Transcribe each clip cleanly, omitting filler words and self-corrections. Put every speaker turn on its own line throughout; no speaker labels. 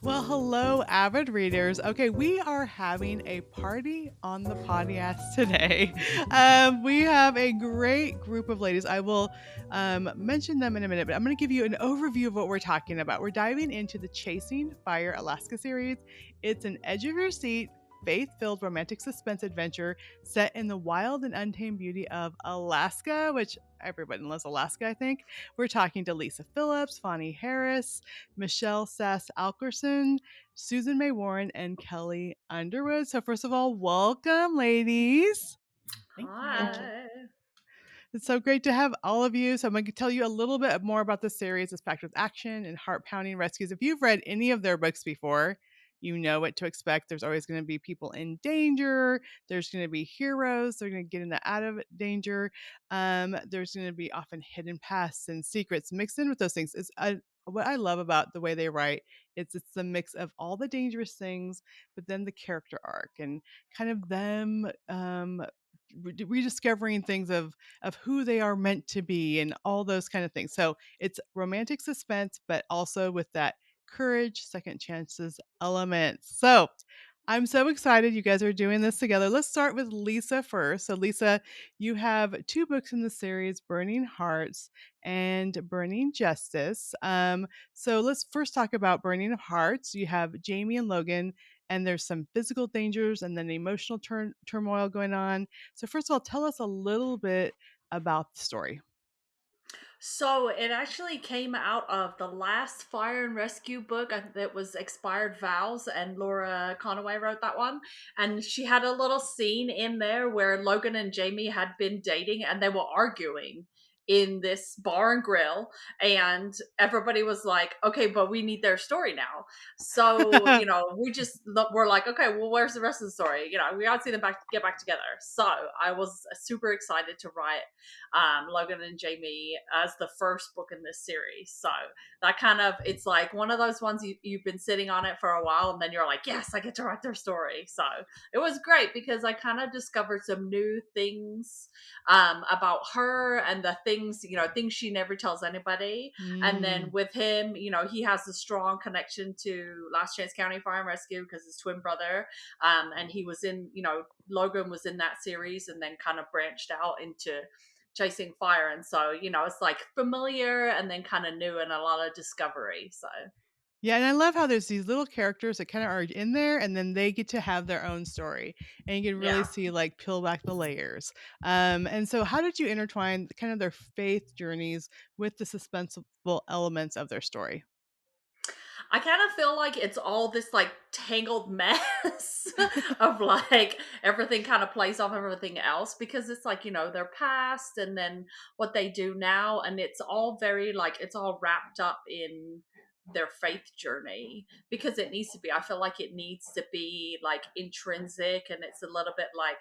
Well, hello, avid readers. Okay, we are having a party on the podcast today. We have a great group of ladies. I will mention them in a minute, but I'm going to give you an overview of what we're talking about. We're diving into the Chasing Fire Alaska series. It's an edge of your seat, faith filled romantic suspense adventure set in the wild and untamed beauty of Alaska, which everybody loves Alaska, I think. We're talking to Lisa Phillips, Fonnie Harris, Michelle Sass Alkerson, Susan May Warren, and Kelly Underwood. So, first of all, welcome, ladies.
Thank you.
Hi.
It's so great to have all of you. So, I'm going to tell you a little bit more about the series. It's packed with action and heart pounding rescues. If you've read any of their books before, you know what to expect. There's always going to be people in danger. There's going to be heroes. They're going to get in and out of danger. There's going to be often hidden pasts and secrets mixed in with those things. What I love about the way they write is it's the mix of all the dangerous things, but then the character arc and kind of them rediscovering things of who they are meant to be and all those kind of things. So it's romantic suspense, but also with that courage, second chances elements. So I'm so excited you guys are doing this together. Let's start with Lisa first. So, Lisa, you have two books in the series, Burning Hearts and Burning Justice. So, let's first talk about Burning Hearts. You have Jamie and Logan, and there's some physical dangers and then emotional turmoil going on. So, first of all, tell us a little bit about the story.
So it actually came out of the last fire and rescue book that was Expired Vows, and Laura Conaway wrote that one. And she had a little scene in there where Logan and Jamie had been dating and they were arguing in this bar and grill, and everybody was like, okay, but we need their story now. So we just were like, okay, well, where's the rest of the story? We got to see them get back together. So I was super excited to write Logan and Jamie as the first book in this series. So that it's like one of those ones you've been sitting on it for a while, and then you're like, yes, I get to write their story. So it was great because I kind of discovered some new things about her and the things she never tells anybody. And then
Mm.
with him, he has a strong connection to Last Chance County Fire and Rescue because his twin brother. And he was Logan was in that series and then kind of branched out into Chasing Fire. And so, it's like familiar and then kind of new and a lot of discovery. So,
Yeah, and I love how there's these little characters that kind of are in there, and then they get to have their own story, and you can really
yeah.
see like peel back the layers. And so, how did you intertwine kind of their faith journeys with the suspenseful elements of their story?
I kind of feel like it's all this like tangled mess of like everything kind of plays off everything else because it's like, their past and then what they do now. And it's all very like, it's all wrapped up in their faith journey because it needs to be. I feel like it needs to be like intrinsic and it's a little bit like,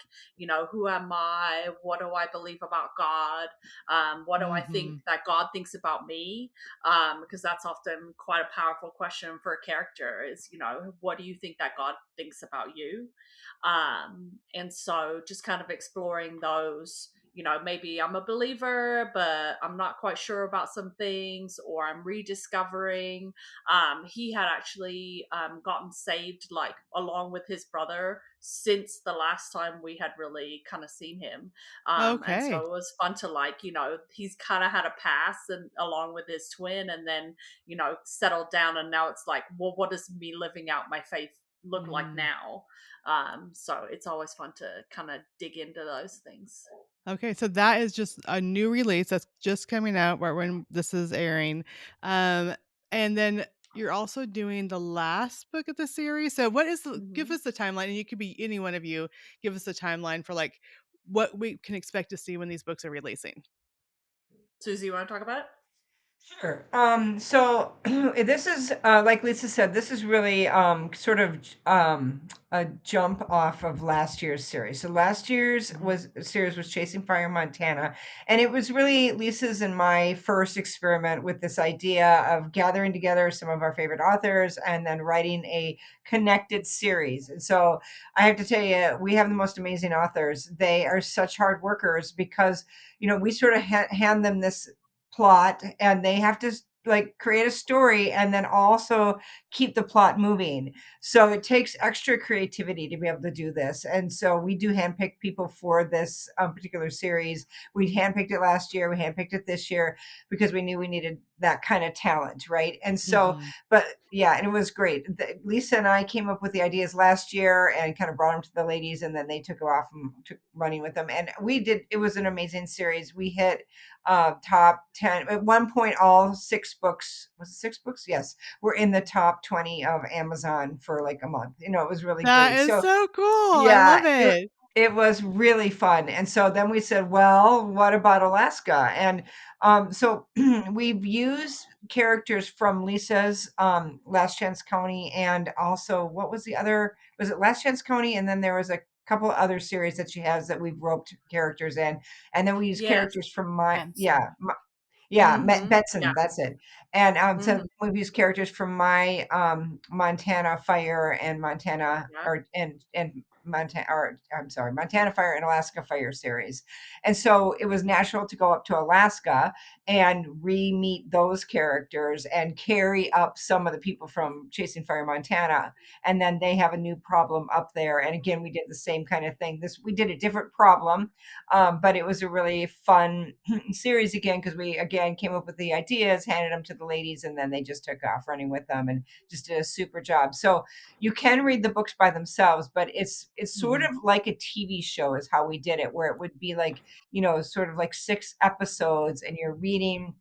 who am I? What do I believe about God? What do I think
Hmm.
that God thinks about me? Because that's often quite a powerful question for a character is, what do you think that God thinks about you? And so just kind of exploring those, maybe I'm a believer, but I'm not quite sure about some things, or I'm rediscovering. He had actually gotten saved like along with his brother since the last time we had really kind of seen him. And so
Okay.
it was fun to like, he's kind of had a pass and along with his twin and then, settled down. And now it's like, well, what does me living out my faith look like
Mm.
now? So it's always fun to kind of dig into those things.
Okay, so that is just a new release that's just coming out right when this is airing. Um, and then you're also doing the last book of the series. So give
Hmm.
us the timeline, and you could be any one of you, give us a timeline for like what we can expect to see when these books are releasing.
Susie, you want to talk about it?
Sure. So this is, like Lisa said, this is really sort of a jump off of last year's series. So last year's
Mhm.
was series was Chasing Fire Montana, and it was really Lisa's and my first experiment with this idea of gathering together some of our favorite authors and then writing a connected series. And so I have to tell you, we have the most amazing authors. They are such hard workers because we sort of hand them this plot and they have to like create a story and then also keep the plot moving. So it takes extra creativity to be able to do this. And so we do handpick people for this particular series. We handpicked it last year, we handpicked it this year because we knew we needed that kind of talent, right? And so,
Mhm.
but yeah, and it was great. Lisa and I came up with the ideas last year and kind of brought them to the ladies, and then they took off and took running with them. And we did, it was an amazing series. We hit top 10 at one point. All six books, was it six books, yes, were in the top 20 of Amazon for like a month. It was really
That
great.
is
So
so cool. I
yeah,
love it.
it was really fun. And so then we said, well, what about Alaska? And so we've used characters from Lisa's Last Chance County, and also, what was the other? Was it Last Chance County? And then there was a couple other series that she has that we've roped characters in. And then we use
Yes.
characters from my,
Benson.
yeah, yeah,
Mhm. Yeah.
Benson, that's it. And so
Mhm.
we've used characters from my Montana Fire and Montana,
Yeah.
or and Montana, or I'm sorry, Montana Fire and Alaska Fire series. And so it was natural to go up to Alaska and re-meet those characters and carry up some of the people from Chasing Fire Montana. And then they have a new problem up there. And again, we did the same kind of thing. This, we did a different problem, but it was a really fun series again, because we again came up with the ideas, handed them to the ladies, and then they just took off running with them and just did a super job. So you can read the books by themselves, but it's sort of
Mhm.
like a TV show is how we did it, where it would be like, sort of like 6 episodes, and you're reading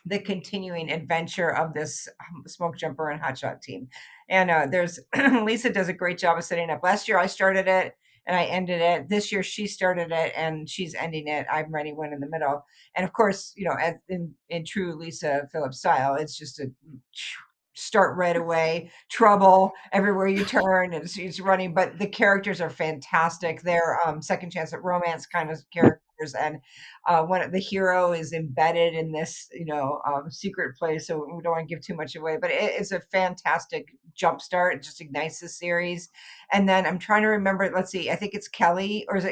the continuing adventure of this smoke jumper and hotshot team. And there's Lisa does a great job of setting up. Last year I started it and I ended it. This year she started it and she's ending it. I'm writing one in the middle. And of course, as in true Lisa Phillips style, it's just a start right away, trouble everywhere you turn, and she's running. But the characters are fantastic. They're second chance at romance kind of characters, and one of the hero is embedded in this, secret place. So we don't want to give too much away, but it is a fantastic jumpstart. It just ignites the series. And then I'm trying to remember. Let's see. I think it's Kelly, or is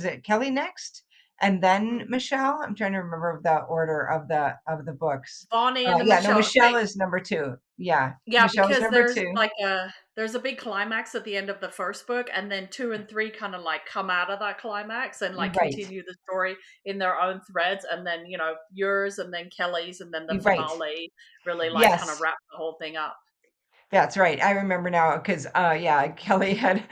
it Kelly next, and then
Mm.
Michelle. I'm trying to remember the order of the books.
Bonnie and
Yeah, no,
Michelle.
Michelle is number two. Yeah,
Yeah,
Michelle is
because
number two.
there's a big climax at the end of the first book, and then 2 and 3 kinda, like, come out of that climax and, like,
Right,
continue the story in their own threads, and then, yours and then Kelly's and then the
right.
finale really, like, kinda
Yes.
wrap the whole thing up.
That's right. I remember now because, yeah, Kelly had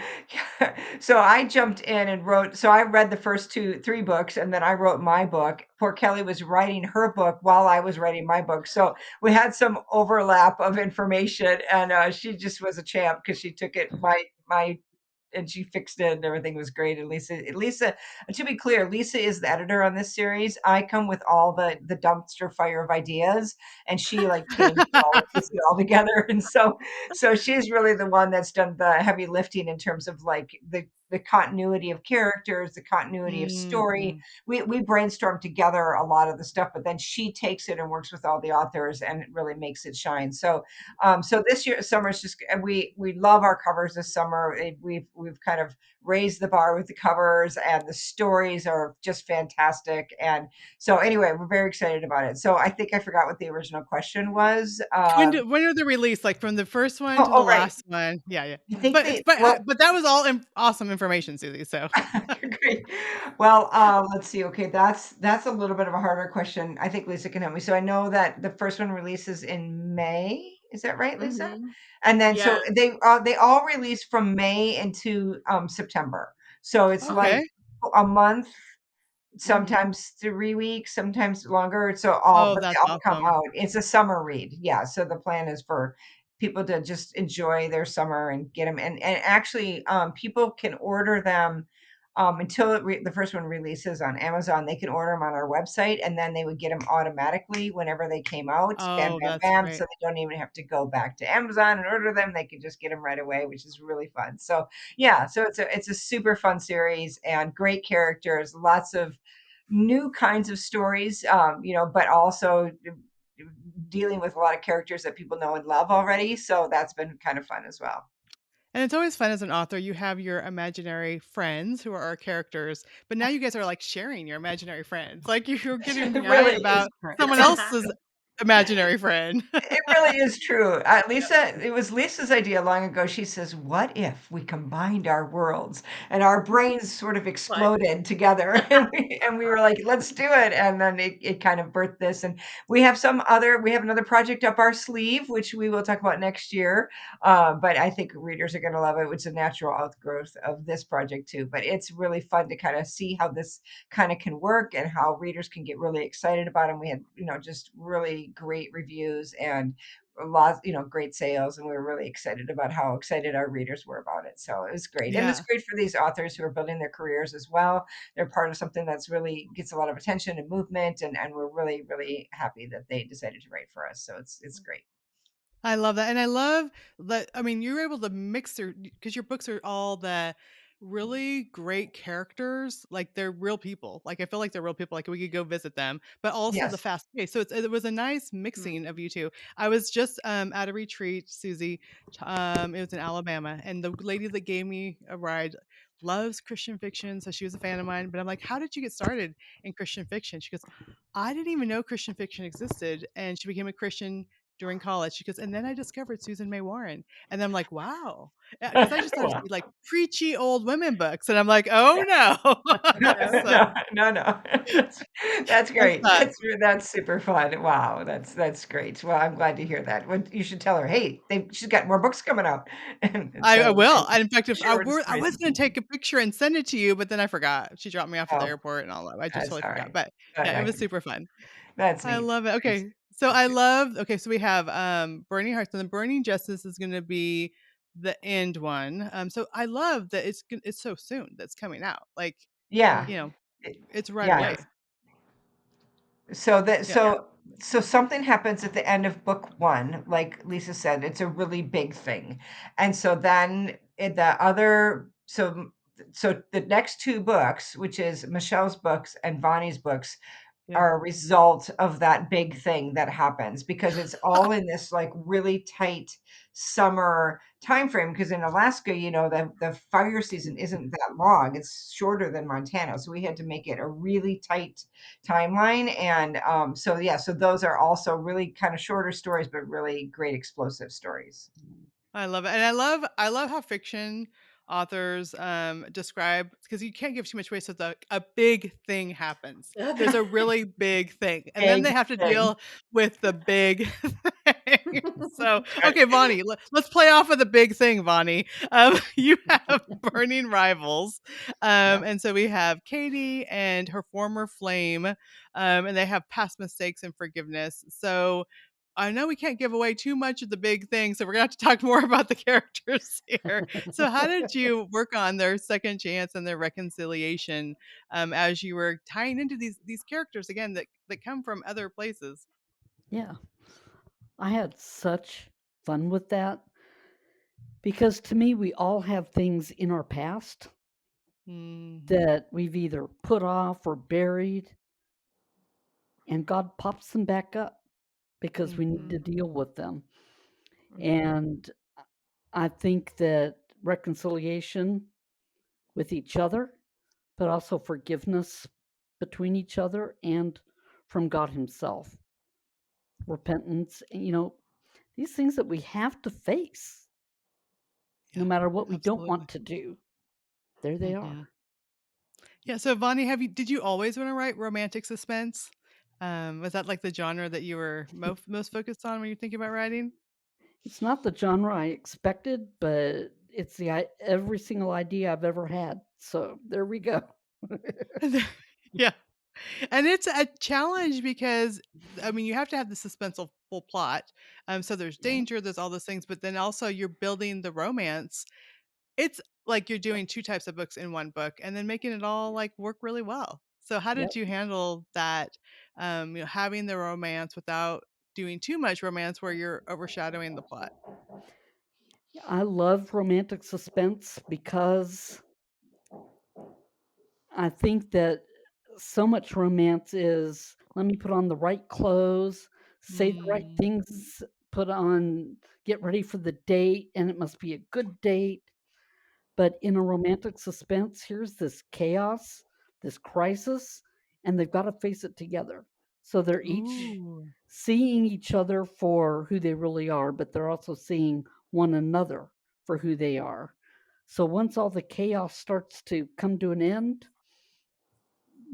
so I jumped in and wrote, so I read the first 2 3 books, and then I wrote my book. Poor Kelly was writing her book while I was writing my book, so we had some overlap of information, and, she just was a champ because she took it my and she fixed it and everything was great. And Lisa, to be clear, Lisa is the editor on this series. I come with all the dumpster fire of ideas, and she like changed it all, puts it all together. And so she's really the one that's done the heavy lifting in terms of like the continuity of characters, the continuity of story.
Mhm.
We brainstorm together a lot of the stuff, but then she takes it and works with all the authors, and it really makes it shine. So this year summer is just, and we love our covers this summer. We've kind of raised the bar with the covers, and the stories are just fantastic. And so anyway, we're very excited about it. So I think I forgot what the original question was.
When are the release? Like from the first one
Oh,
to the
oh, right.
last one? Yeah, yeah.
I think
But it's
they well,
but that was all awesome information, Susie. So
great. Well, let's see. Okay, that's a little bit of a harder question. I think Lisa can help me. So I know that the first one releases in May. Is that right, Lisa?
Mhm.
And then so
Yes.
they all release from May into September. So it's like
okay.
a month,
Mhm.
sometimes 3 weeks, sometimes longer.
Oh,
But they
that's
all come
awesome.
out. It's a summer read. Yeah. So the plan is for people to just enjoy their summer and get them. And actually, people can order them until the first one releases on Amazon. They can order them on our website, and then they would get them automatically whenever they came out. Bam,
Oh,
bam,
that's
bam.
great.
So they don't even have to go back to Amazon and order them. They can just get them right away, which is really fun. So yeah, so it's a super fun series and great characters, lots of new kinds of stories, but also dealing with a lot of characters that people know and love already. So that's been kind of fun as well.
And it's always fun as an author. You have your imaginary friends who are our characters, but now you guys are like sharing your imaginary friends. Like you're
It
getting to write
really is
about
great.
someone else's imaginary friend.
It really is true. Lisa, it was Lisa's idea long ago. She says, "What if we combined our worlds?" And our brains sort of
Like,
exploded together, and we were like, "Let's do it." And then it kind of birthed this. And we have another project up our sleeve, which we will talk about next year. But I think readers are going to love it. It's a natural outgrowth of this project too. But it's really fun to kind of see how this kind of can work and how readers can get really excited about them. We had, just really great reviews and a lot, great sales, and we were really excited about how excited our readers were about it. So it was great. And it's
Yeah.
great for these authors who are building their careers as well. They're part of something that's really gets a lot of attention and movement, and we're really, really happy that they decided to write for us. So it's great.
I love that, and I love that. I mean, you're able to mix their because your books are all the really great characters, like they're real people. Like I feel like they're real people. Like we could go visit them, but also the
Yes.
fast pace. So it was a nice
mm,
mixing of you two. I was just at a retreat, Susie. It was in Alabama, and the lady that gave me a ride loves Christian fiction, so she was a fan of mine. But I'm like, how did you get started in Christian fiction? She goes, I didn't even know Christian fiction existed, and she became a Christian during college. She goes, and then I discovered Susan May Warren. And I'm like, wow. Because I just thought it'd
Wow.
be like preachy old women books. And I'm like, oh no.
no.
So
No, no, no. That's
I
great.
thought,
That's super fun. Wow, that's great. Well, I'm glad to hear that. What you should tell her, hey, she's got more books coming out, and
I
so
will.
and
In fact, if I
share
were, I
stories.
was going to take a picture and send it to you, but then I forgot. She dropped me off at the
Oh,
airport and all that. I just
that's
totally
all
forgot.
right.
But
All
yeah, it
right.
was super fun.
That's
I
neat.
love it.
That's
Okay. So I love, okay. So we have Burning Hearts, and the Burning Justice is going to be the end one. So I love that it's so soon that's coming out. Like,
yeah.
you know,
It-
it's right
yeah.
away.
So that
Yeah.
Yeah.
so something happens at the end of book 1, like Lisa said, it's a really big thing. And so then in the other so the next 2 books, which is Michelle's books and Vonnie's books,
Yeah.
are a result of that big thing that happens because it's all in this like really tight summer time frame because in Alaska, the fire season isn't that long. It's shorter than Montana. So we had to make it a really tight timeline. And so yeah, so those are also really kind of shorter stories, but really great explosive stories.
I love it. And I love how fiction authors describe, because you can't give too much away, so a big thing happens. There's a really big thing. And then
Big
they have to
thing.
deal with the big thing. So, okay, Vonnie, let's play off of the big thing, Vonnie. You have Burning Rivals.
Yeah.
And so we have Katie and her former flame, and they have past mistakes and forgiveness. So I know we can't give away too much of the big thing, so we're gonna have to talk more about the characters here. So, how did you work on their second chance and their reconciliation, as you were tying into these characters again that come from other places?
Yeah, I had such fun with that because to me, we all have things in our past
Mhm.
that we've either put off or buried, and God pops them back up because we need
Mhm.
to deal with them.
Mhm.
And I think that reconciliation with each other, but also forgiveness between each other and from God Himself, repentance, these things that we have to face no
Yeah,
matter what we don't
absolutely.
want to do. There they
Mhm.
are.
Yeah, so Vonnie, did you always wanna write romantic suspense? Was that, like, the genre that you were most focused on when you're thinking about writing?
It's not the genre I expected, but it's every single idea I've ever had. So there we go.
Yeah. And it's a challenge because, I mean, you have to have the suspenseful plot. So there's
Yeah.
danger, there's all those things, but then also you're building the romance. It's like you're doing two types of books in one book and then making it all like work really well. So how
Yep.
did you handle that? Having the romance without doing too much romance where you're overshadowing the plot.
I love romantic suspense because I think that so much romance is let me put on the right clothes, say the right
Mm,
things, get ready for the date, and it must be a good date. But in a romantic suspense, here's this chaos, this crisis, and they've got to face it together. So they're each
Ooh.
seeing each other for who they really are, but they're also seeing one another for who they are. So once all the chaos starts to come to an end,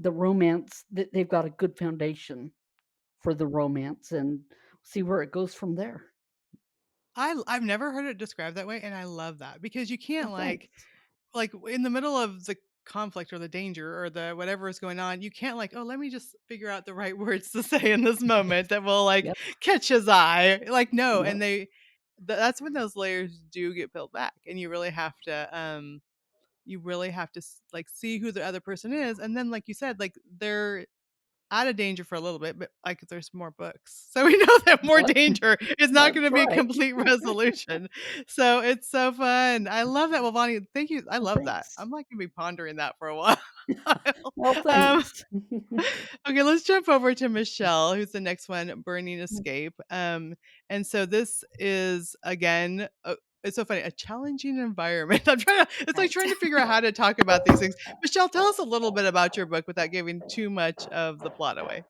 the romance, they've got a good foundation for the romance and see where it goes from there.
I've never heard it described that way, and I love that because you can't
Oh, thanks.
like in the middle of the conflict or the danger or the whatever is going on, you can't like, oh, let me just figure out the right words to say in this moment that will like
Yep,
catch his eye. Like no,
yep.
and that's when those layers do get peeled back, and you really have to like see who the other person is, and then like you said, like they're out of danger for a little bit, but like there's more books. So we know that more
Yep,
danger is not going
that's
to be a
right.
complete resolution. So it's so fun. I love that. Well, Bonnie, thank you. I
Well,
love that.
thanks.
I'm like going to be pondering that for a while.
Well,
um,
thanks.
okay, let's jump over to Michelle, who's the next one, Burning Escape. And so this is again, it's so funny, a challenging environment. It's like
Right.
trying to figure out how to talk about these things. Michelle, tell us a little bit about your book without giving too much of the plot away.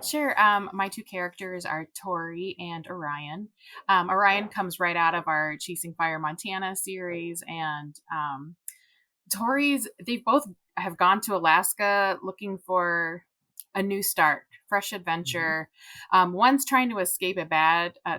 Sure. My two characters are Tori and Orion. Orion comes right out of our Chasing Fire Montana series, and they both have gone to Alaska looking for a new start, fresh adventure. One's trying to escape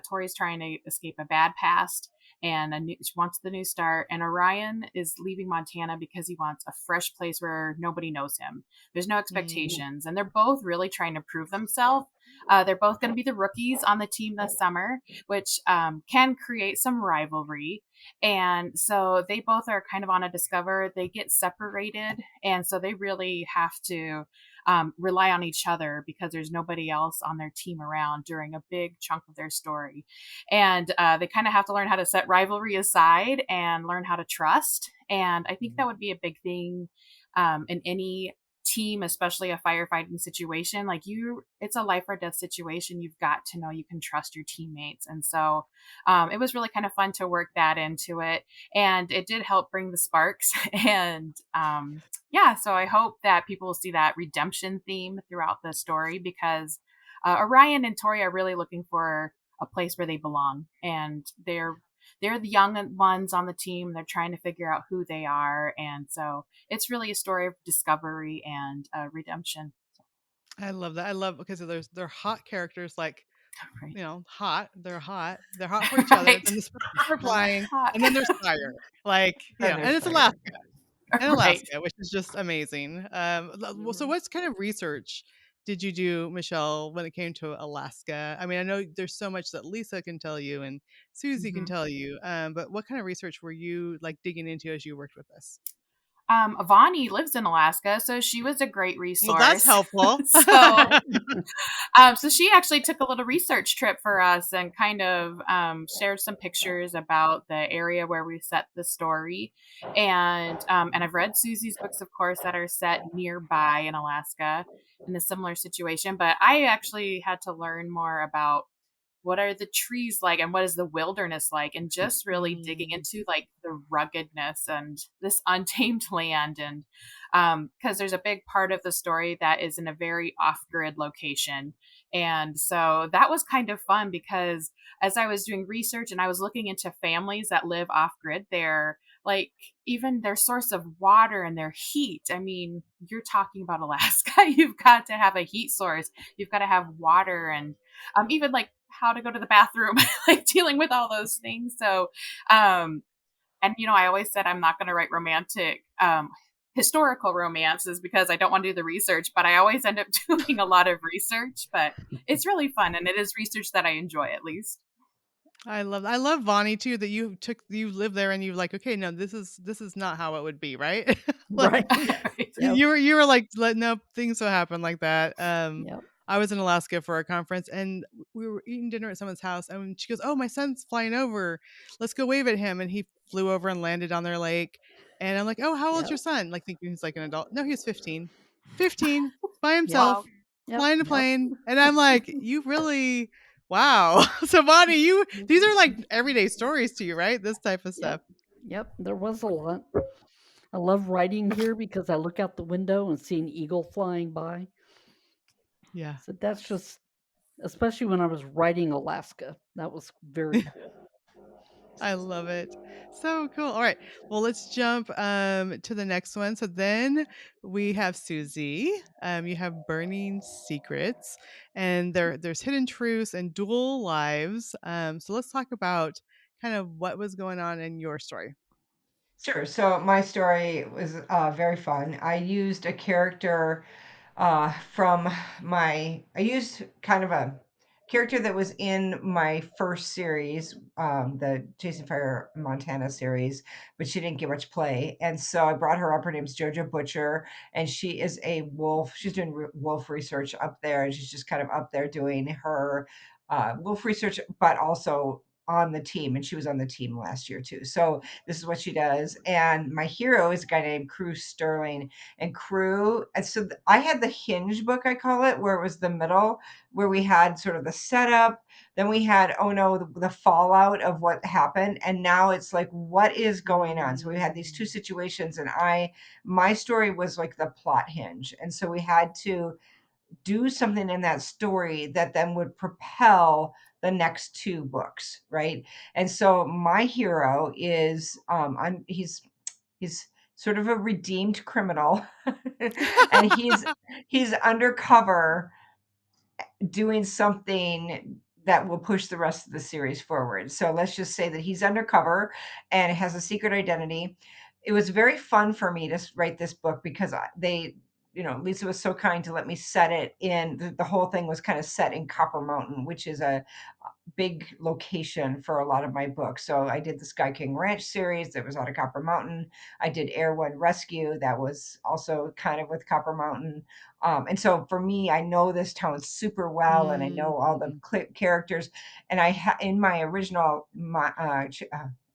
Tori's trying to escape a bad past and she wants the new start. And Orion is leaving Montana because he wants a fresh place where nobody knows him. There's no expectations. And they're both really trying to prove themselves. They're both going to be the rookies on the team this summer, which can create some rivalry. And so they both are kind of on a discover. They get separated. And so they really have to rely on each other because there's nobody else on their team around during a big chunk of their story. And they kind of have to learn how to set rivalry aside and learn how to trust. And I think that would be a big thing in any team, especially a firefighting situation. It's a life or death situation. You've got to know you can trust your teammates. And so it was really kind of fun to work that into it. And it did help bring the sparks. And so I hope that people will see that redemption theme throughout the story because Orion and Tori are really looking for a place where they belong. And they're the young ones on the team. They're trying to figure out who they are. And so it's really a story of discovery and redemption.
I love that. I love because they're hot characters, like
Right.
hot. They're hot. They're hot for each other.
Right.
Then the sparks are flying,
Hot.
and then there's fire. Like
And
and
there's
it's
fire.
Alaska. In
Right.
Alaska, which is just amazing. So what kind of research did you do, Michelle, when it came to Alaska? I mean, I know there's so much that Lisa can tell you and Susie can
Mhm.
tell you, but what kind of research were you like digging into as you worked with this?
Vani lives in Alaska, so she was a great
Well, that's
resource.
helpful.
So she actually took a little research trip for us and kind of shared some pictures about the area where we set the story. And I've read Susie's books, of course, that are set nearby in Alaska in a similar situation. But I actually had to learn more about what are the trees like and what is the wilderness like, and just really digging into like the ruggedness and this untamed land. And because there's a big part of the story that is in a very off-grid location. And so that was kind of fun because as I was doing research and I was looking into families that live off-grid there, like even their source of water and their heat, I mean, you're talking about Alaska. You've got to have a heat source, you've got to have water, and even like how to go to the bathroom, like dealing with all those things. So, and I always said I'm not going to write romantic, historical romances because I don't want to do the research, but I always end up doing a lot of research. But it's really fun, and it is research that I enjoy, at least.
I love Vani too, that you live there and you're like, okay, no, this is not how it would be, right? Like,
Right. Yep.
you were like, no, things will happen like that.
Yep.
I was in Alaska for a conference and we were eating dinner at someone's house and she goes, oh, my son's flying over. Let's go wave at him. And he flew over and landed on their lake. And I'm like, oh, how old's
Yep.
your son? Like thinking he's like an adult. No, he was 15. 15 by himself,
Wow.
Yep.
flying a
Yep.
plane. And I'm like, you really, wow. So Bonnie, these are like everyday stories to you, right? This type of stuff.
Yep. There was a lot. I love writing here because I look out the window and see an eagle flying by.
Yeah.
So that's just, especially when I was writing Alaska, that was very cool.
I love it. So cool. All right. Well, let's jump to the next one. So then we have Susie. You have Burning Secrets, and there's hidden truths and dual lives. So let's talk about kind of what was going on in your story.
Sure. So my story was very fun. I used a character from I used kind of a character that was in my first series, the Chasing Fire Montana series, but she didn't get much play. And so I brought her up. Her name's Jojo Butcher, and she is a wolf. She's doing wolf research up there, and she's just kind of up there doing her wolf research, but also on the team. And she was on the team last year too. So this is what she does. And my hero is a guy named Crew Sterling, and Crew. And so I had the hinge book, I call it, where it was the middle, where we had sort of the setup. Then we had, oh no, the fallout of what happened. And now it's like, what is going on? So we had these two situations, and my story was like the plot hinge. And so we had to do something in that story that then would propel the next two books, right? And so my hero is he's sort of a redeemed criminal, and he's undercover doing something that will push the rest of the series forward. So let's just say that he's undercover and has a secret identity. It was very fun for me to write this book because Lisa was so kind to let me set it in. The whole thing was kind of set in Copper Mountain, which is a big location for a lot of my books. So I did the Sky King Ranch series that was out of Copper Mountain. I did Air One Rescue that was also kind of with Copper Mountain. And so for me, I know this town super well, and I know all the
Mm.
characters. And in my original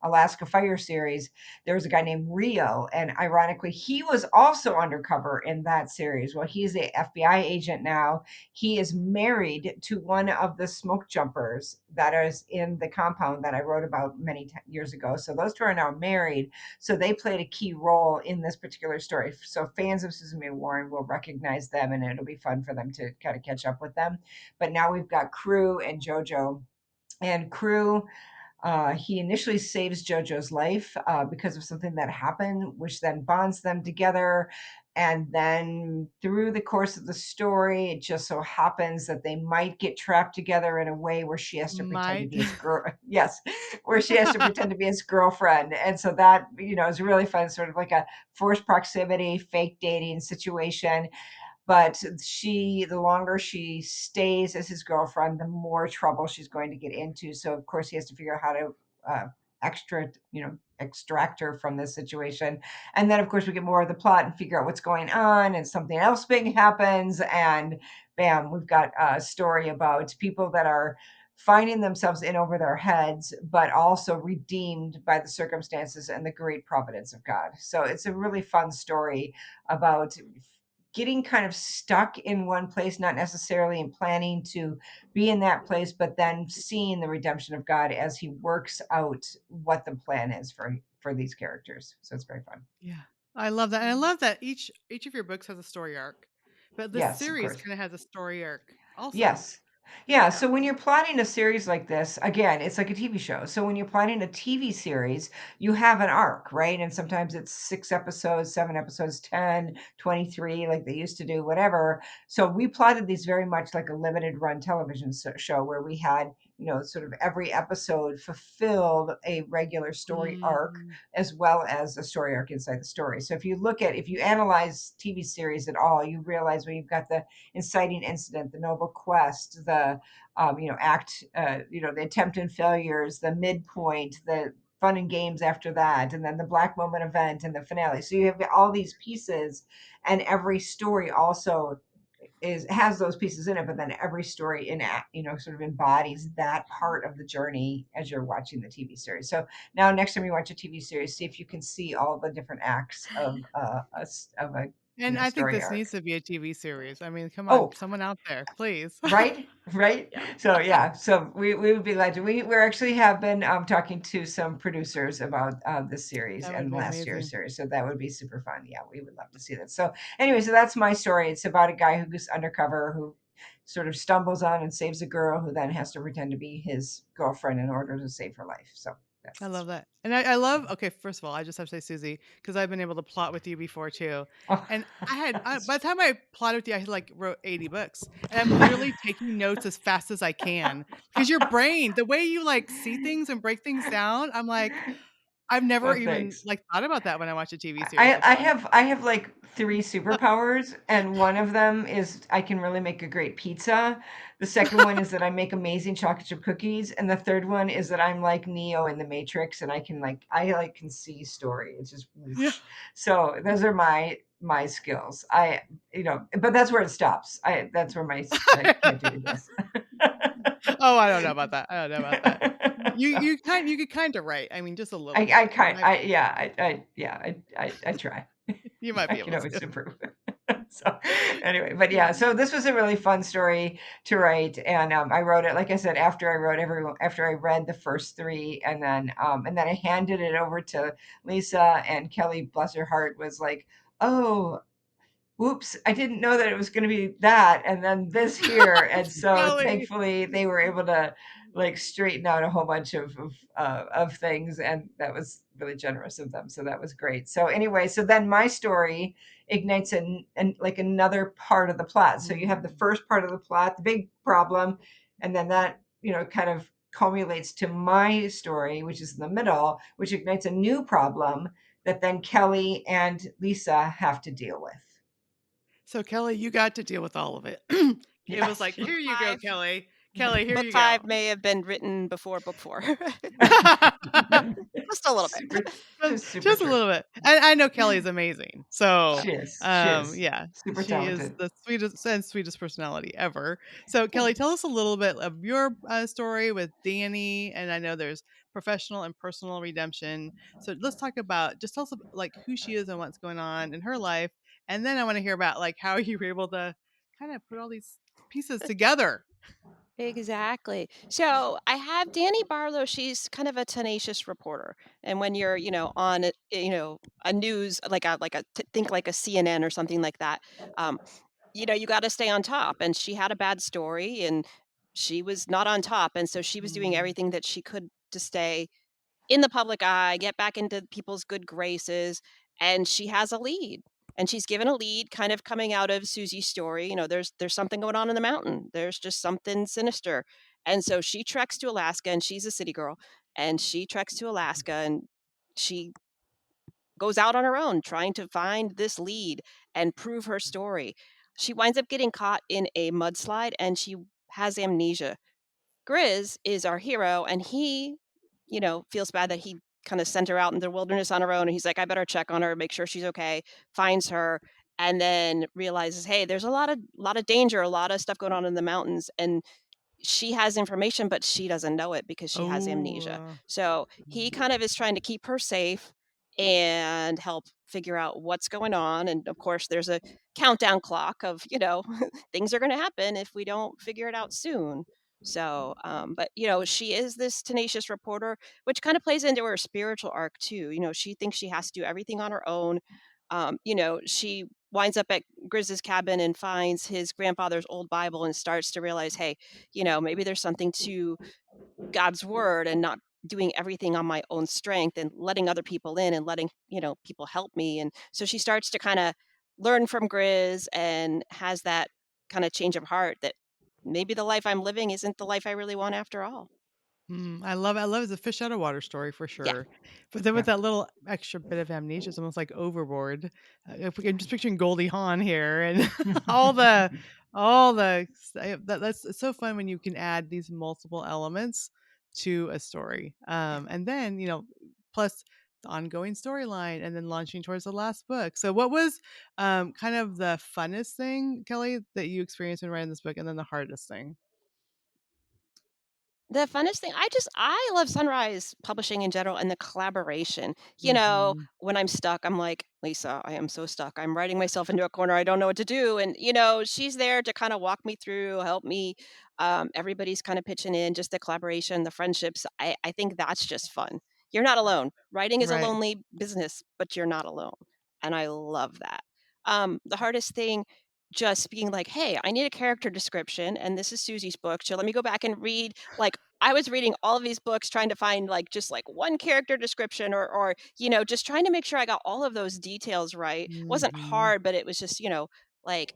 Alaska Fire series, there was a guy named Rio, and ironically, he was also undercover in that series. Well, he's a FBI agent now. He is married to one of the smoke jumpers that is in the compound that I wrote about many years ago. So those two are now married. So they played a key role in this particular story. So fans of Susan May Warren will recognize them, and it'll be fun for them to kind of catch up with them. But now we've got Crew and JoJo. And Crew, he initially saves JoJo's life because of something that happened, which then bonds them together. And then through the course of the story, it just so happens that they might get trapped together in a way where she has to pretend to
Might.
be his girl. Yes, where she has to pretend to be his girlfriend. And so that, is really fun, sort of like a forced proximity, fake dating situation. But the longer she stays as his girlfriend, the more trouble she's going to get into. So of course he has to figure out how to uh, extract her from this situation. And then of course we get more of the plot and figure out what's going on, and something else big happens, and bam, we've got a story about people that are finding themselves in over their heads, but also redeemed by the circumstances and the great providence of God. So it's a really fun story about getting kind of stuck in one place, not necessarily in planning to be in that place, but then seeing the redemption of God as he works out what the plan is for these characters. So it's very fun.
Yeah. I love that. And I love that each of your books has a story arc. But the
Yes, of
series
course.
kind of has a story arc also.
Yes. Yeah,
Yeah.
so when you're plotting a series like this, again, it's like a TV show. So when you're plotting a TV series, you have an arc, right? And sometimes it's 6 episodes, 7 episodes, 10, 23, like they used to do, whatever. So we plotted these very much like a limited run television show where we had, sort of every episode fulfilled a regular story arc
Mm.
as well as a story arc inside the story. So if you analyze TV series at all, you realize when you've got the inciting incident, the noble quest, the the attempt and failures, the midpoint, the fun and games after that, and then the black moment event and the finale. So you have all these pieces, and every story also has those pieces in it, but then every story sort of embodies that part of the journey as you're watching the TV series. So now next time you watch a TV series, see if you can see all the different acts of a
And I think
story
this
arc.
needs to be a TV series. I mean, come on,
Oh,
someone out there, please.
right, right.
Yeah.
So yeah, so we would be glad to. We actually have been talking to some producers about this series
That would
and
be
last year's
amazing.
series, so that would be super fun. Yeah, we would love to see that. So anyway, so that's my story. It's about a guy who goes undercover, who sort of stumbles on and saves a girl who then has to pretend to be his girlfriend in order to save her life. So
I
that's
love that. And I love, okay, first of all, I just have to say, Susie, because I've been able to plot with you before too.
oh,
And by the time I plotted with you, I had like wrote 80 books. And I'm literally taking notes as fast as I can because your brain, the way you like see things and break things down, I'm like, I've never
well,
even
thanks.
like thought about that when I watch a TV series
I, I
before.
have I have like three superpowers, and one of them is I can really make a great pizza. The second one is that I make amazing chocolate chip cookies, and the third one is that I'm like Neo in the Matrix, and I can see story. It's just
Yeah.
whoosh. So those are my skills. But that's where it stops. I can't do the rest.
Oh, I don't know about that. I don't know about that. You could kind of write. I mean, just a little
I
bit.
kind I yeah I try.
You might
I
be
can
able
always
to.
improve. So anyway, but yeah, so this was a really fun story to write, and I wrote it, like I said, after I read the first three, and then I handed it over to Lisa, and Kelly, bless her heart, was like, "Oh, whoops, I didn't know that it was going to be that and then this here." And so
Kelly.
thankfully they were able to like straighten out a whole bunch of things, and that was really generous of them, so that was great. So anyway, so then my story ignites like another part of the plot. So you have the
Mm.
first part of the plot, the big problem, and then that kind of culminates to my story, which is in the middle, which ignites a new problem that then Kelly and Lisa have to deal with.
So Kelly, you got to deal with all of it. It was
Yes.
like, here you go,
Five.
Kelly. Kelly, here
Book
you go.
5 may have been written before book 4. Just a little bit.
Super, just super
Just a
true.
little bit. And I know Kelly is amazing. So,
She is
yeah,
super
she is
talented.
the sweetest personality ever. So, Kelly, tell us a little bit of your story with Danny. And I know there's professional and personal redemption. So, let's talk about, just tell us like who she is and what's going on in her life. And then I want to hear about like how you were able to kind of put all these pieces together.
Exactly. So I have Danny Barlow. She's kind of a tenacious reporter, and when you're, on a news think like a CNN or something like that, um, you got to stay on top. And she had a bad story, and she was not on top, and so she was doing
Mm.
everything that she could to stay in the public eye, get back into people's good graces, and she has a lead. And she's given a lead kind of coming out of Susie's story. There's something going on in the mountain. There's just something sinister. And so she treks to Alaska, and she's a city girl, and she treks to Alaska, and she goes out on her own trying to find this lead and prove her story. She winds up getting caught in a mudslide, and she has amnesia. Grizz is our hero, and he, feels bad that he kind of sent her out in the wilderness on her own. And he's like, I better check on her, make sure she's okay, finds her, and then realizes, hey, there's a lot of danger, a lot of stuff going on in the mountains. And she has information, but she doesn't know it because she has
Oh.
amnesia. So he kind of is trying to keep her safe and help figure out what's going on. And of course, there's a countdown clock of, things are going to happen if we don't figure it out soon. So, but she is this tenacious reporter, which kind of plays into her spiritual arc too. She thinks she has to do everything on her own. She winds up at Grizz's cabin and finds his grandfather's old Bible and starts to realize, hey, maybe there's something to God's word and not doing everything on my own strength and letting other people in and letting, people help me. And so she starts to kind of learn from Grizz and has that kind of change of heart that maybe the life I'm living isn't the life I really want after all.
I love it. I love it. It's a fish out of water story for
Yeah.
sure. But then
Yeah.
with that little extra bit of amnesia, it's almost like overboard. If we, I'm just picturing Goldie Hawn here and all the that's it's so fun when you can add these multiple elements to a story. And then, plus the ongoing storyline and then launching towards the last book. So what was kind of the funnest thing, Kelly, that you experienced when writing this book, and then the hardest thing?
The funnest thing, I love Sunrise Publishing in general and the collaboration.
Mhm.
When I'm stuck, I'm like, Lisa, I am so stuck. I'm writing myself into a corner. I don't know what to do. And, she's there to kind of walk me through, help me. Everybody's kind of pitching in, just the collaboration, the friendships. I think that's just fun. You're not alone. Writing is a
Right.
lonely business, but you're not alone. And I love that. The hardest thing, just being like, hey, I need a character description, and this is Susie's book. So let me go back and read. Like, I was reading all of these books trying to find like just like one character description, or just trying to make sure I got all of those details right. Wasn't
Mhm.
hard, but it was just, like,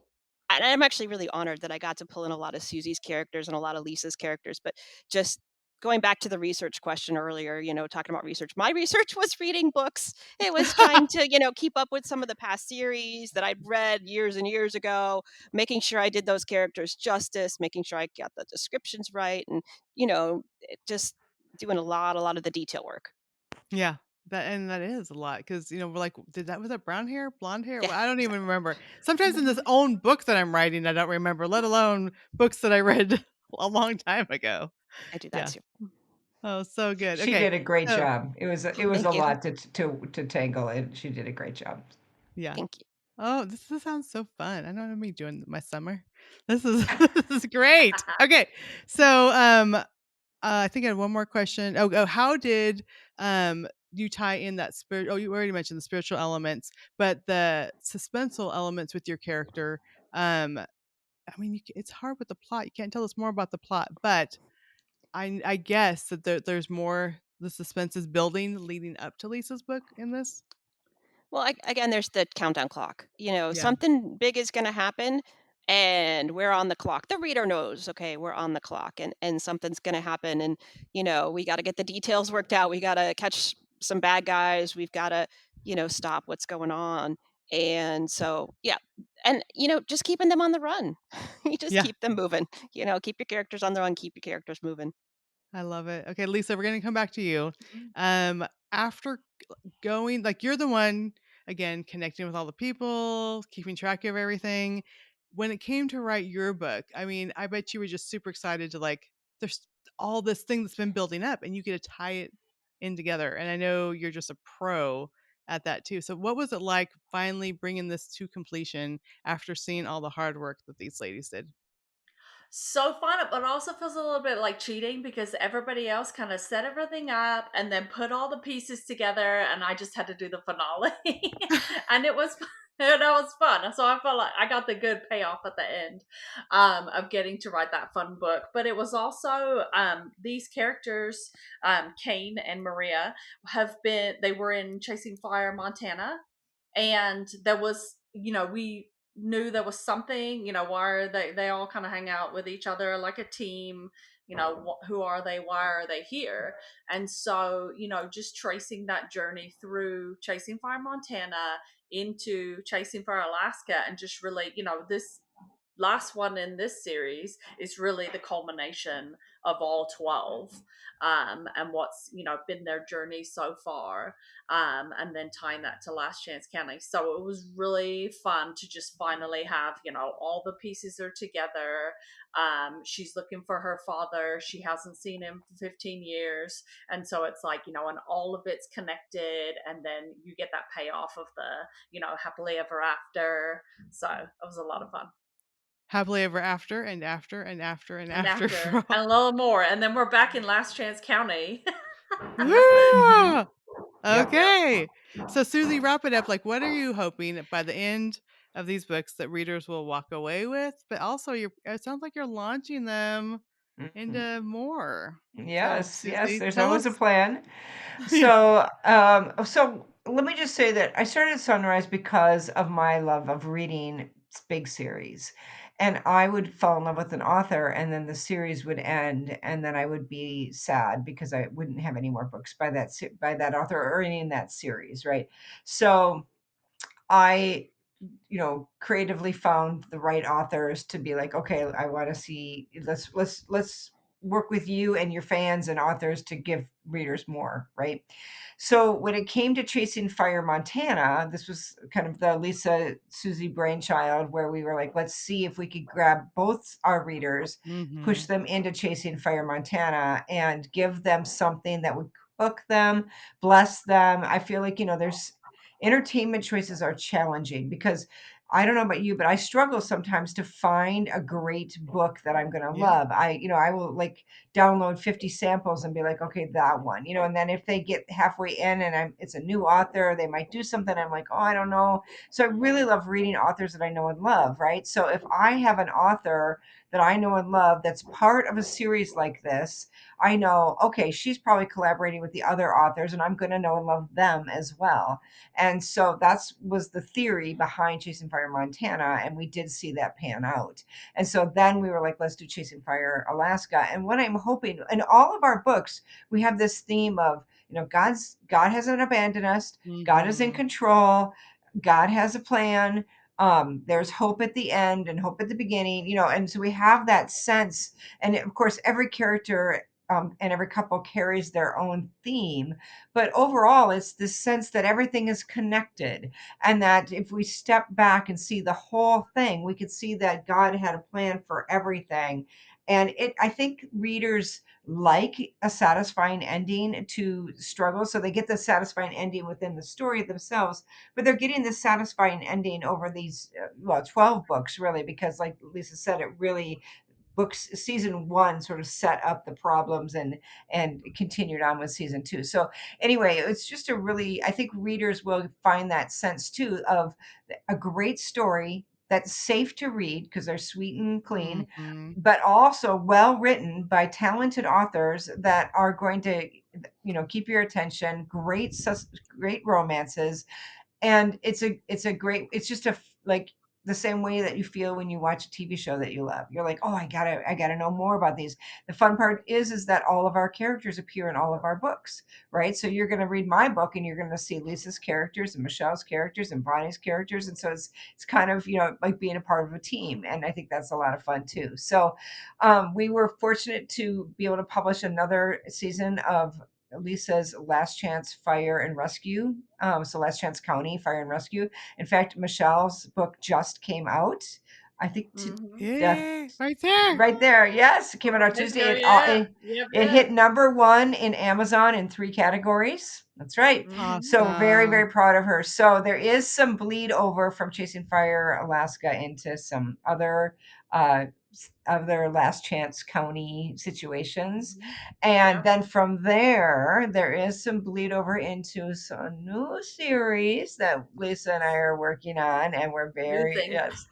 and I'm actually really honored that I got to pull in a lot of Susie's characters and a lot of Lisa's characters, but just going back to the research question earlier, talking about research. My research was reading books. It was trying to, keep up with some of the past series that I'd read years and years ago, making sure I did those characters justice, making sure I got the descriptions right, and just doing a lot of the detail work.
Yeah. That is a lot because we're like, was that brown hair, blonde hair?
Yeah,
Well, I don't even remember. Sometimes in this
Mhm.
own book that I'm writing, I don't remember, let alone books that I read a long time ago.
I do that
Yeah.
too.
Oh, so good.
She
Okay.
did a great
So
job. It was a
Thank you.
lot to tangle, and she did a great job.
yeah.
Thank you.
Oh, this sounds so fun. I know what I'm doing my summer. This is this is great. Okay. So I think I had one more question. How did you tie in that spirit? Oh, you already mentioned the spiritual elements, but the suspenseful elements with your character. I mean, it's hard with the plot. You can't tell us more about the plot, but I guess that there's more. The suspense is building leading up to Lisa's book in this.
Well, again, there's the countdown clock.
Yeah.
Something big is going to happen, and we're on the clock. The reader knows, okay, we're on the clock, and something's going to happen, and we got to get the details worked out. We got to catch some bad guys. We've got to, stop what's going on. And so, yeah, and just keeping them on the run. You just
Yeah.
keep them moving. Keep your characters on the run. Keep your characters moving.
I love it. Okay, Lisa, we're gonna come back to you.
Mhm.
After going, like you're the one again connecting with all the people, keeping track of everything. When it came to write your book, I mean, I bet you were just super excited to like. There's all this thing that's been building up, and you get to tie it in together. And I know you're just a pro at that too. So, what was it like finally bringing this to completion after seeing all the hard work that these ladies did?
So fun, but it also feels a little bit like cheating because everybody else kind of set everything up and then put all the pieces together, and I just had to do the finale, and it was. And it was fun. So I felt like I got the good payoff at the end of getting to write that fun book. But it was also these characters, Kane and Maria, they were in Chasing Fire, Montana, and there was, we knew there was something, why they all kind of hang out with each other like a team, who are they, why are they here? And so, just tracing that journey through Chasing Fire, Montana, into Chasing Fire, Alaska, and just really, this last one in this series is really the culmination of all 12, and what's been their journey so far, and then tying that to Last Chance County. So it was really fun to just finally have all the pieces are together. She's looking for her father. She hasn't seen him for 15 years, and so it's like, and all of it's connected, and then you get that payoff of the happily ever after. So it was a lot of fun.
Happily ever after and after and after and
And
after.
after, and a little more, and then we're back in Last Chance County.
Mhm.
Woo!
Yep.
Okay. So Susie, wrap it up. Like, what are you hoping by the end of these books that readers will walk away with? But also, it sounds like you're launching them
Mhm.
into more. So,
Yes, yes,
Susie,
there's
tell
always a
us.
plan.
Yeah.
So let me just say that I started Sunrise because of my love of reading big series. And I would fall in love with an author, and then the series would end, and then I would be sad because I wouldn't have any more books by by that author or any in that series, right? So I creatively found the right authors to be like, okay, I want to see, let's work with you and your fans and authors to give readers more, right? So when it came to Chasing Fire Montana, this was kind of the Lisa Susie brainchild, where we were like, let's see if we could grab both our readers, push
Mm-hmm.
them into Chasing Fire Montana, and give them something that would hook them, bless them. I feel like, there's entertainment choices are challenging because I don't know about you, but I struggle sometimes to find a great book that I'm going to
Yeah.
love. I will like download 50 samples and be like, okay, that one, and then if they get halfway in and it's a new author, they might do something. I'm like, oh, I don't know. So I really love reading authors that I know and love, right? So if I have an author that I know and love that's part of a series like this, I know, okay, she's probably collaborating with the other authors and I'm going to know and love them as well. And so that's was the theory behind Chasing Fire Montana. And we did see that pan out. And so then we were like, let's do Chasing Fire Alaska. And what I'm hoping in all of our books, we have this theme of, God hasn't abandoned us. God is in
Mhm.
control. God has a plan. There's hope at the end and hope at the beginning, and so we have that sense. And of course, every character and every couple carries their own theme, but overall, it's this sense that everything is connected, and that if we step back and see the whole thing, we could see that God had a plan for everything. And I think readers like a satisfying ending to struggle, so they get the satisfying ending within the story themselves, but they're getting this satisfying ending over these 12 books, really, because like Lisa said, it really books season one sort of set up the problems and continued on with season two. So anyway, it's just a really, I think readers will find that sense too of a great story that's safe to read because they're sweet and clean,
Mhm.
but also well written by talented authors that are going to keep your attention. Great romances, and it's a great, it's just like the same way that you feel when you watch a TV show that you love. You're like, oh, I gotta know more about these. The fun part is that all of our characters appear in all of our books, right? So you're going to read my book and you're going to see Lisa's characters and Michelle's characters and Bonnie's characters, and so it's kind of like being a part of a team, and I think that's a lot of fun too. So we were fortunate to be able to publish another season of Lisa's Last Chance Fire and Rescue. So Last Chance County Fire and Rescue. In fact, Michelle's book just came out. I think
Yeah, right there.
right there. Yes, it came out on
Right
Tuesday.
there,
It,
yeah.
it
Yep,
it
yeah.
hit number one in Amazon in 3 categories. That's right. So very,
Awesome.
very proud of her. So there is some bleed over from Chasing Fire Alaska into some uh, other Last Chance County situations. And
Yeah.
then from there is some bleed over into some new series that Lisa and I are working on. And we're
New
very,
things.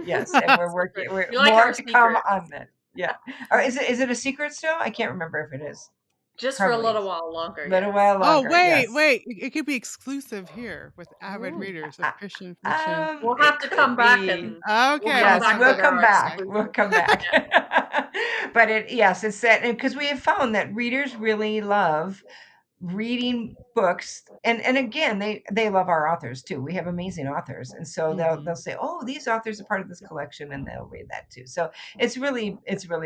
yes. And we're working,
Secret.
we're
We like
more
our
to come
secrets.
on that. Yeah. Or is it a secret still? I can't remember if it is.
Just for a
Probably
little
is.
while longer,
A little
yes.
while
Oh,
longer.
wait,
Yes.
wait. It could be exclusive here with avid
Oh.
readers of
Uh,
Christian fiction.
We'll have
it
to
could
come back
be.
and we'll
Okay,
come
we'll
Yes,
back
come
we'll
with
back.
come
our
back.
Okay.
We'll
exclusive.
come back.
Yeah.
But it's that, because we have found that readers really love reading books, and again, they love our authors too. We have amazing authors, and so they'll
Mhm.
they'll say, oh, these authors are part of this collection, and they'll read that too. So it's really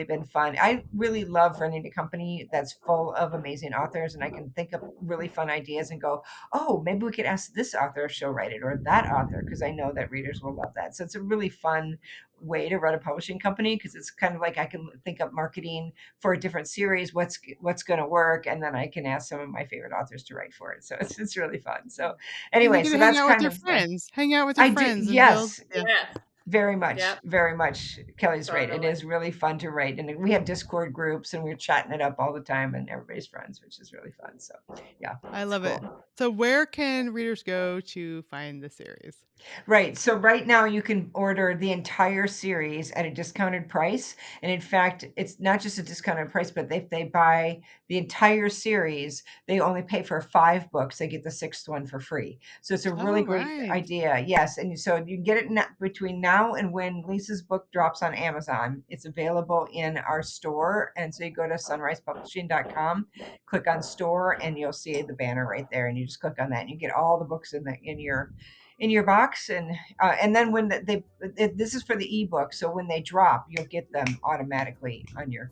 been fun. I really love running a company that's full of amazing authors, and I can think of really fun ideas and go, oh, maybe we could ask this author if she'll write it, or that author, because I know that readers will love that. So it's a really fun way to run a publishing company, because it's kind of like I can think of marketing for a different series, what's going to work, and then I can ask some of my favorite authors to write for it. So it's really fun. So
And you
anyway,
get
so
to hang
that's
out with
kind
your
of
friends. Hang out with your
I do.
friends and build.
Yes,
Yeah.
Yes.
very
Yep.
much, very much. Kelly's right. It
Totally.
is really fun to write, and we have Discord groups, and we're chatting it up all the time, and everybody's friends, which is really fun. So yeah,
I
it's
love it.
cool.
So where can readers go to find the series?
Right. So right now you can order the entire series at a discounted price. And in fact, it's not just a discounted price, but if they buy the entire series, they only pay for 5 books. They get the 6th one for free. So it's a really
All
great
right.
idea. Yes. And so you can get it between now and when Lisa's book drops on Amazon. It's available in our store. And so you go to sunrisepublishing.com, click on store, and you'll see the banner right there. And you just click on that and you get all the books in your box. And then when this is for the ebook, so when they drop, you'll get them automatically on your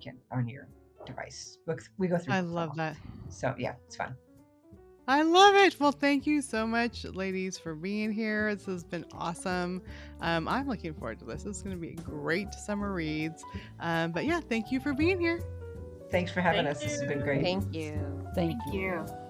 device. We go through
I
Book
love
Funnel.
that.
So yeah, it's fun.
I love it. Well, thank you so much, ladies, for being here. This has been awesome. I'm looking forward to this. This is going to be great summer reads. But yeah, thank you for being here.
Thanks for having
Thank
us. This has been
you.
great.
Thank you.
Thank
Thank
you.
you.